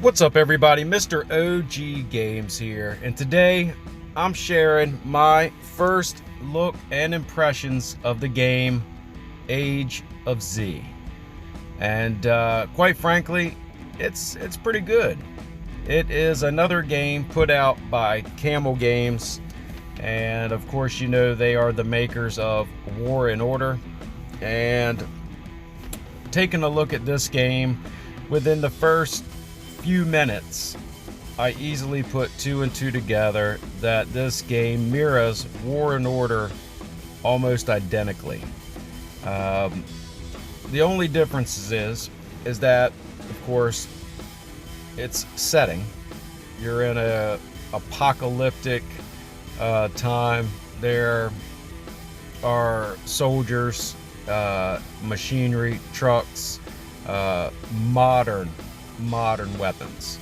What's up, everybody? Mr. OG Games here, and today I'm sharing my first look and impressions of the game Age of Z. And quite frankly, it's pretty good. It is another game put out by Camel Games, and of course you know they are the makers of War and Order. And taking a look at this game, within the first few minutes I easily put two and two together that this game mirrors War and Order almost identically. The only difference is that, of course, its setting. You're in a apocalyptic time. There are soldiers, machinery, trucks, modern weapons.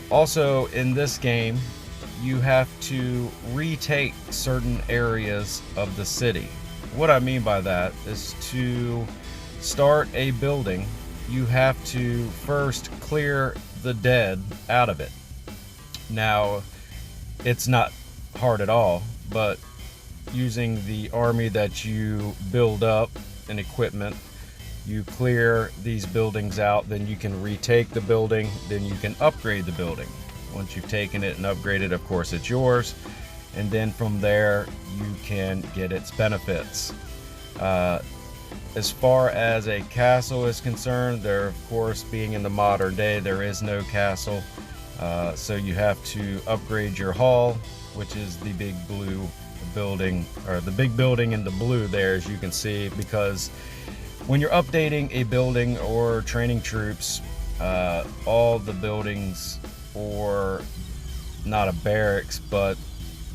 Also in this game, you have to retake certain areas of the city. What I mean by that is, to start a building, you have to first clear the dead out of it. Now, it's not hard at all, but using the army that you build up and equipment, you clear these buildings out, then you can retake the building, then you can upgrade the building. Once you've taken it and upgraded, of course it's yours, and then from there you can get its benefits. As far as a castle is concerned, there, of course, being in the modern day, there is no castle, so you have to upgrade your hall, which is the big blue building, or the big building in the blue there, as you can see, because when you're updating a building or training troops, all the buildings, or not a barracks, but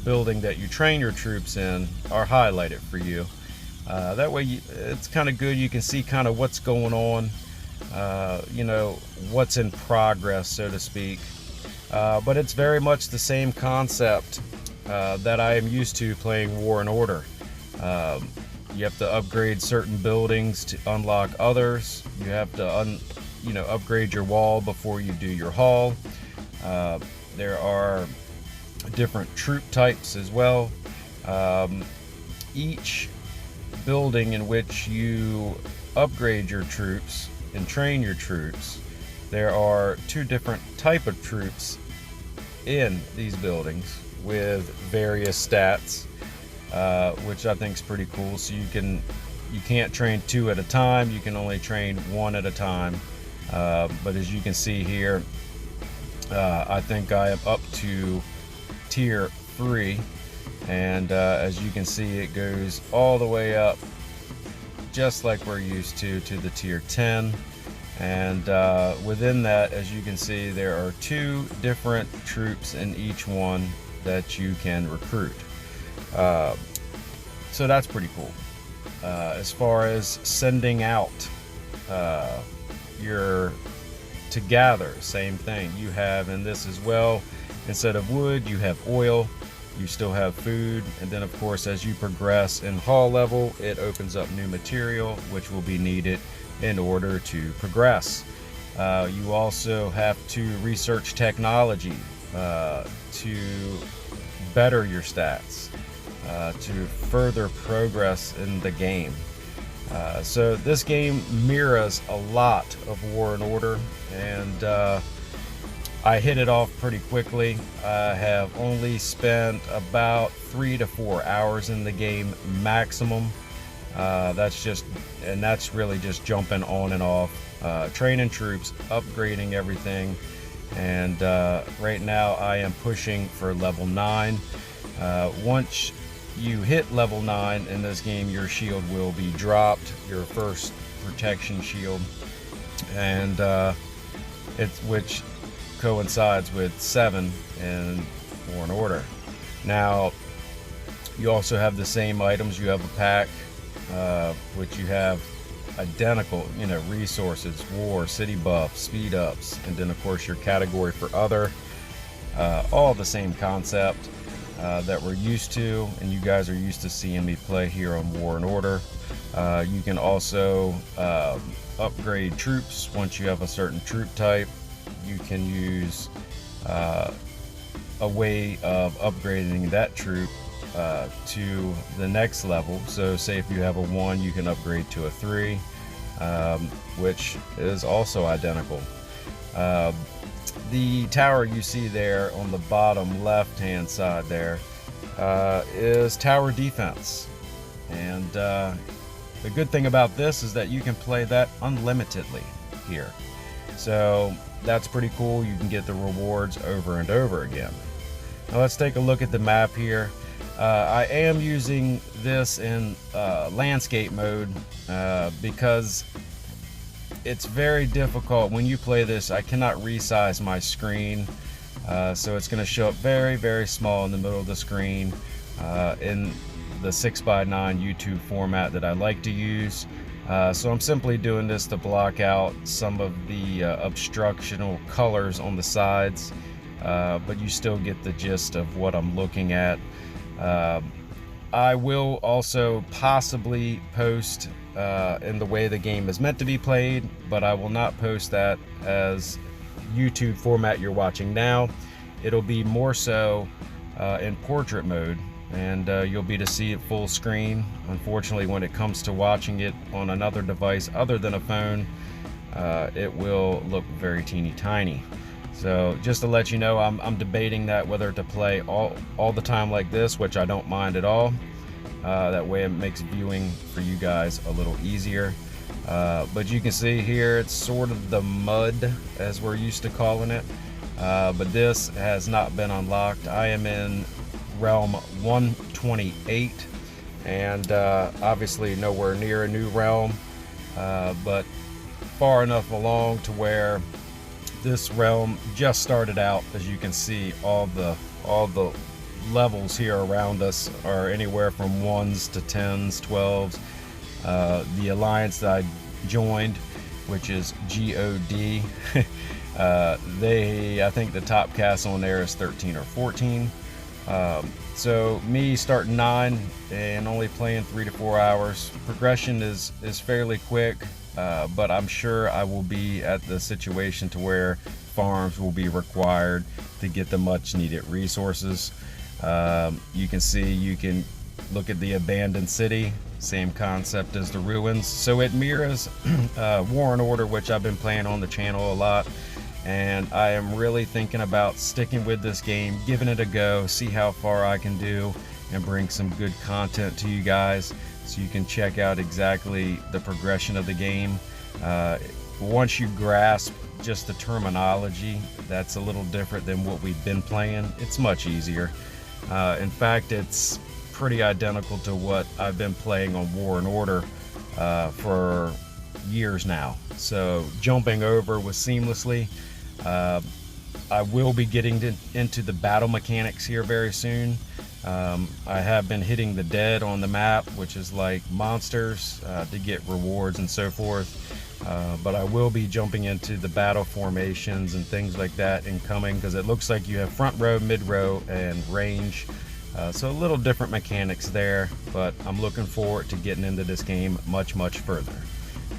building that you train your troops in, are highlighted for you. That way it's kind of good. You can see kind of what's going on, what's in progress, so to speak. But it's very much the same concept that I am used to playing War and Order. You have to upgrade certain buildings to unlock others. You have to upgrade your wall before you do your hall. There are different troop types as well. Each building in which you upgrade your troops and train your troops, there are two different type of troops in these buildings with various stats, which I think is pretty cool. So you can't train two at a time, you can only train one at a time. But as you can see here, I think I am up to tier 3, and as you can see, it goes all the way up, just like we're used to the tier 10. And within that, as you can see, there are two different troops in each one that you can recruit. So that's pretty cool. As far as sending out to gather, same thing. You have in this as well, instead of wood, you have oil, you still have food, and then of course as you progress in hall level, it opens up new material which will be needed in order to progress. You also have to research technology to better your stats, to further progress in the game. So this game mirrors a lot of War and Order, and I hit it off pretty quickly. I have only spent about 3 to 4 hours in the game maximum. That's really just jumping on and off, training troops, upgrading everything, and right now I am pushing for level 9. Once you hit level 9 in this game, your shield will be dropped, your first protection shield, and which coincides with 7 in War and Order. Now, you also have the same items. You have a pack, which you have identical, resources, war, city buff, speed ups, and then of course your category for other, all the same concept that we're used to, and you guys are used to seeing me play here on War and Order. You can also upgrade troops once you have a certain troop type. you can use a way of upgrading that troop to the next level. So say if you have a 1, you can upgrade to a 3, which is also identical. The tower you see there on the bottom left hand side there is tower defense, and the good thing about this is that you can play that unlimitedly here. So that's pretty cool. You can get the rewards over and over again. Now let's take a look at the map here. I am using this in landscape mode because it's very difficult when you play this. I cannot resize my screen, so it's going to show up very, very small in the middle of the screen in the 6:9 YouTube format that I like to use. So I'm simply doing this to block out some of the obstructional colors on the sides, but you still get the gist of what I'm looking at. I will also possibly post in the way the game is meant to be played, but I will not post that as YouTube format you're watching now. It'll be more so in portrait mode, and you'll be to see it full screen. Unfortunately, when it comes to watching it on another device other than a phone, it will look very teeny tiny. So just to let you know, I'm debating that whether to play all the time like this, which I don't mind at all. That way it makes viewing for you guys a little easier. But you can see here it's sort of the mud, as we're used to calling it. But this has not been unlocked. I am in realm 128, and obviously nowhere near a new realm, but far enough along to where this realm just started out. As you can see, all the levels here around us are anywhere from 1s to 10s, 12s. The alliance that I joined, which is GOD, I think the top cast on there is 13 or 14. So me starting 9 and only playing 3 to 4 hours, progression is fairly quick, but I'm sure I will be at the situation to where farms will be required to get the much needed resources. You can see, you can look at the abandoned city, same concept as the ruins. So it mirrors War and Order, which I've been playing on the channel a lot, and I am really thinking about sticking with this game, giving it a go, see how far I can do, and bring some good content to you guys so you can check out exactly the progression of the game. Once you grasp just the terminology, that's a little different than what we've been playing. It's much easier. In fact, it's pretty identical to what I've been playing on War and Order for years now. So jumping over was seamlessly. I will be getting into the battle mechanics here very soon. I have been hitting the dead on the map, which is like monsters, to get rewards and so forth. But I will be jumping into the battle formations and things like that incoming, because it looks like you have front row, mid row, and range. So a little different mechanics there, but I'm looking forward to getting into this game much, much further.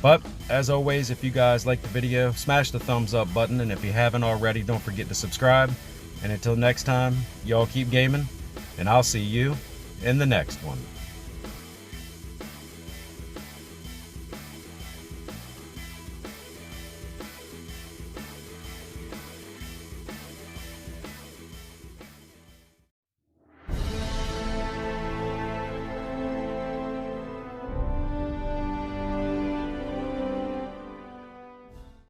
But as always, if you guys like the video, smash the thumbs up button, and if you haven't already, don't forget to subscribe. And until next time, y'all keep gaming, and I'll see you in the next one.